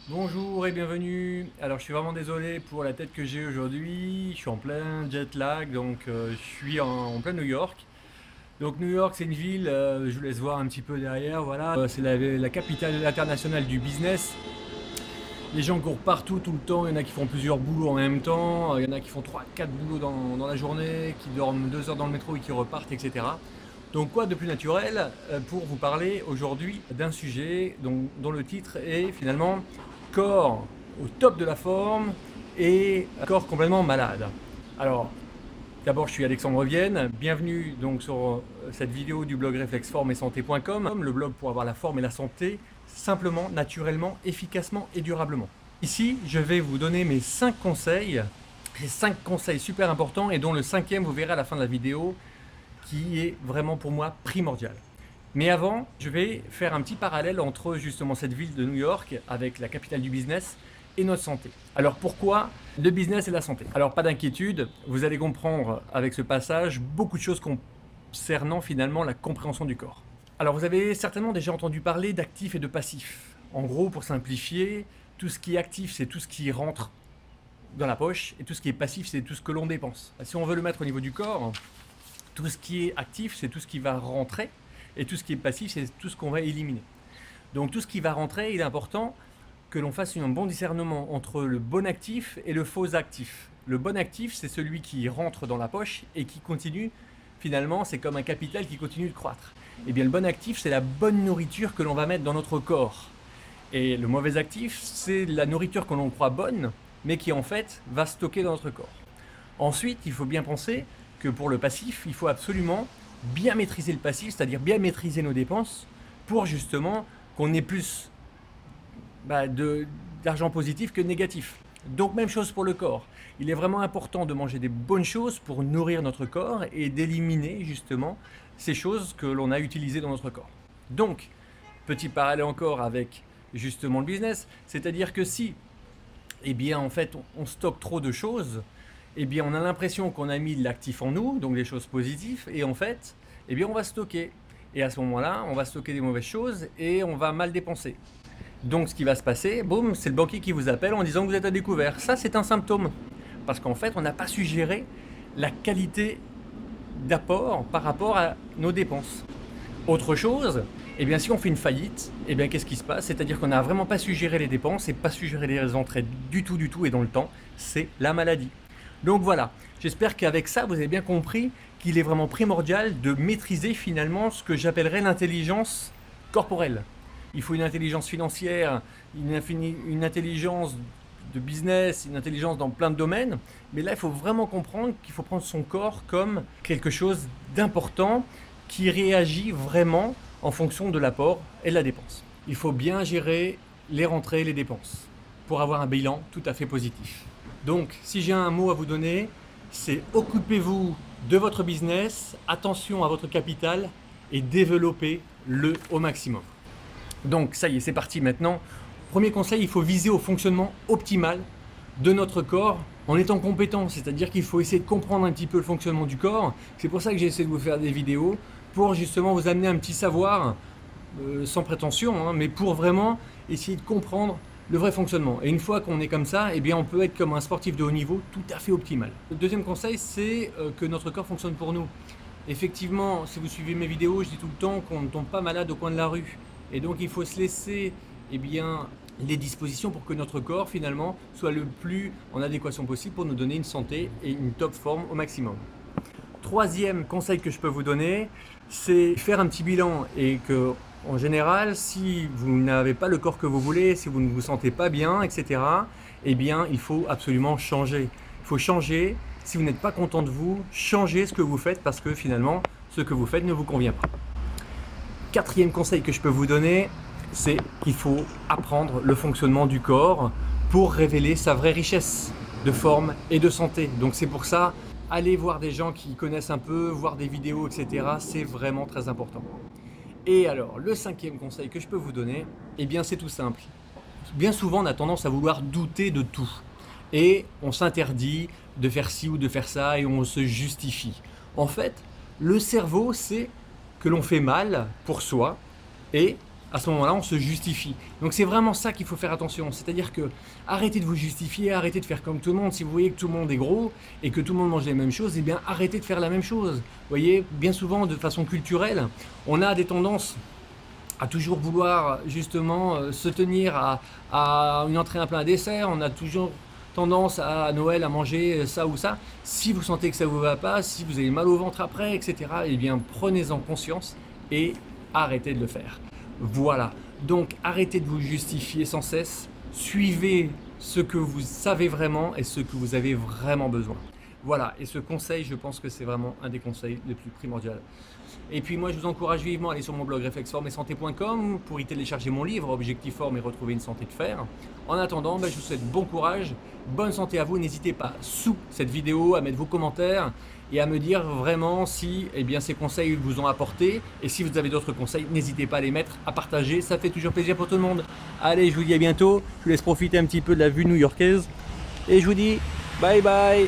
Bonjour et bienvenue. Alors je suis vraiment désolé pour la tête que j'ai aujourd'hui. Je suis en plein jet lag, donc je suis en plein New York. Donc New York c'est une ville, je vous laisse voir un petit peu derrière, voilà. C'est la capitale internationale du business. Les gens courent partout tout le temps, il y en a qui font plusieurs boulots en même temps, il y en a qui font 3-4 boulots dans la journée, qui dorment 2 heures dans le métro et qui repartent, etc. Donc quoi de plus naturel pour vous parler aujourd'hui d'un sujet dont le titre est finalement corps au top de la forme et corps complètement malade. Alors d'abord je suis Alexandre Vienne, bienvenue donc sur cette vidéo du blog réflexforme-et-santé.com, le blog pour avoir la forme et la santé simplement, naturellement, efficacement et durablement. Ici je vais vous donner mes 5 conseils, les 5 conseils super importants et dont le 5e vous verrez à la fin de la vidéo qui est vraiment pour moi primordial. Mais avant, je vais faire un petit parallèle entre justement cette ville de New York avec la capitale du business et notre santé. Alors pourquoi le business et la santé? Alors pas d'inquiétude, vous allez comprendre avec ce passage beaucoup de choses concernant finalement la compréhension du corps. Alors vous avez certainement déjà entendu parler d'actif et de passif. En gros, pour simplifier, tout ce qui est actif, c'est tout ce qui rentre dans la poche et tout ce qui est passif, c'est tout ce que l'on dépense. Si on veut le mettre au niveau du corps, tout ce qui est actif, c'est tout ce qui va rentrer, et tout ce qui est passif, c'est tout ce qu'on va éliminer. Donc tout ce qui va rentrer, il est important que l'on fasse un bon discernement entre le bon actif et le faux actif. Le bon actif, c'est celui qui rentre dans la poche et qui continue, finalement, c'est comme un capital qui continue de croître. Et bien le bon actif, c'est la bonne nourriture que l'on va mettre dans notre corps. Et le mauvais actif, c'est la nourriture que l'on croit bonne, mais qui en fait va stocker dans notre corps. Ensuite, il faut bien penser que pour le passif, il faut absolument bien maîtriser le passif, c'est-à-dire bien maîtriser nos dépenses pour justement qu'on ait plus d'argent positif que négatif. Donc même chose pour le corps. Il est vraiment important de manger des bonnes choses pour nourrir notre corps et d'éliminer justement ces choses que l'on a utilisées dans notre corps. Donc, petit parallèle encore avec justement le business, c'est-à-dire que si, eh bien en fait, on stocke trop de choses, eh bien on a l'impression qu'on a mis de l'actif en nous, donc des choses positives, et en fait, eh bien on va stocker. Et à ce moment-là, on va stocker des mauvaises choses et on va mal dépenser. Donc ce qui va se passer, boum, c'est le banquier qui vous appelle en disant que vous êtes à découvert. Ça, c'est un symptôme. Parce qu'en fait, on n'a pas su gérer la qualité d'apport par rapport à nos dépenses. Autre chose, eh bien si on fait une faillite, eh bien qu'est-ce qui se passe? C'est-à-dire qu'on n'a vraiment pas su gérer les dépenses et pas su gérer les entrées du tout et dans le temps, c'est la maladie. Donc voilà, j'espère qu'avec ça, vous avez bien compris qu'il est vraiment primordial de maîtriser finalement ce que j'appellerais l'intelligence corporelle. Il faut une intelligence financière, une intelligence de business, une intelligence dans plein de domaines, mais là il faut vraiment comprendre qu'il faut prendre son corps comme quelque chose d'important qui réagit vraiment en fonction de l'apport et de la dépense. Il faut bien gérer les rentrées et les dépenses pour avoir un bilan tout à fait positif. Donc, si j'ai un mot à vous donner, c'est occupez-vous de votre business, attention à votre capital et développez-le au maximum. Donc, ça y est, c'est parti maintenant. Premier conseil, il faut viser au fonctionnement optimal de notre corps en étant compétent, c'est-à-dire qu'il faut essayer de comprendre un petit peu le fonctionnement du corps. C'est pour ça que j'ai essayé de vous faire des vidéos pour justement vous amener un petit savoir, sans prétention, hein, mais pour vraiment essayer de comprendre le vrai fonctionnement. Et une fois qu'on est comme ça, eh bien on peut être comme un sportif de haut niveau tout à fait optimal. Le deuxième conseil, c'est que notre corps fonctionne pour nous. Effectivement, si vous suivez mes vidéos, je dis tout le temps qu'on ne tombe pas malade au coin de la rue. Et donc il faut se laisser les dispositions pour que notre corps finalement soit le plus en adéquation possible pour nous donner une santé et une top forme au maximum. Troisième conseil que je peux vous donner, c'est faire un petit bilan et que en général, si vous n'avez pas le corps que vous voulez, si vous ne vous sentez pas bien, etc., eh bien, il faut absolument changer. Il faut changer. Si vous n'êtes pas content de vous, changez ce que vous faites parce que finalement, ce que vous faites ne vous convient pas. Quatrième conseil que je peux vous donner, c'est qu'il faut apprendre le fonctionnement du corps pour révéler sa vraie richesse de forme et de santé. Donc c'est pour ça, allez voir des gens qui connaissent un peu, voir des vidéos, etc. C'est vraiment très important. Et alors, le cinquième conseil que je peux vous donner, eh bien c'est tout simple. Bien souvent, on a tendance à vouloir douter de tout. Et on s'interdit de faire ci ou de faire ça et on se justifie. En fait, le cerveau sait que l'on fait mal pour soi et à ce moment-là, on se justifie. Donc c'est vraiment ça qu'il faut faire attention. C'est-à-dire que arrêtez de vous justifier, arrêtez de faire comme tout le monde. Si vous voyez que tout le monde est gros et que tout le monde mange les mêmes choses, eh bien arrêtez de faire la même chose. Vous voyez, bien souvent, de façon culturelle, on a des tendances à toujours vouloir justement se tenir à une entrée, un plat, un dessert. On a toujours tendance à Noël à manger ça ou ça. Si vous sentez que ça ne vous va pas, si vous avez mal au ventre après, etc., eh bien prenez-en conscience et arrêtez de le faire. Voilà, donc arrêtez de vous justifier sans cesse, suivez ce que vous savez vraiment et ce que vous avez vraiment besoin. Voilà, et ce conseil, je pense que c'est vraiment un des conseils les plus primordiaux. Et puis moi, je vous encourage vivement à aller sur mon blog réflexforme-et-santé.com pour y télécharger mon livre Objectif Forme et retrouver une santé de fer. En attendant, je vous souhaite bon courage, bonne santé à vous. N'hésitez pas sous cette vidéo à mettre vos commentaires et à me dire vraiment si ces conseils vous ont apporté. Et si vous avez d'autres conseils, n'hésitez pas à les mettre, à partager. Ça fait toujours plaisir pour tout le monde. Allez, je vous dis à bientôt. Je vous laisse profiter un petit peu de la vue new-yorkaise. Et je vous dis bye bye.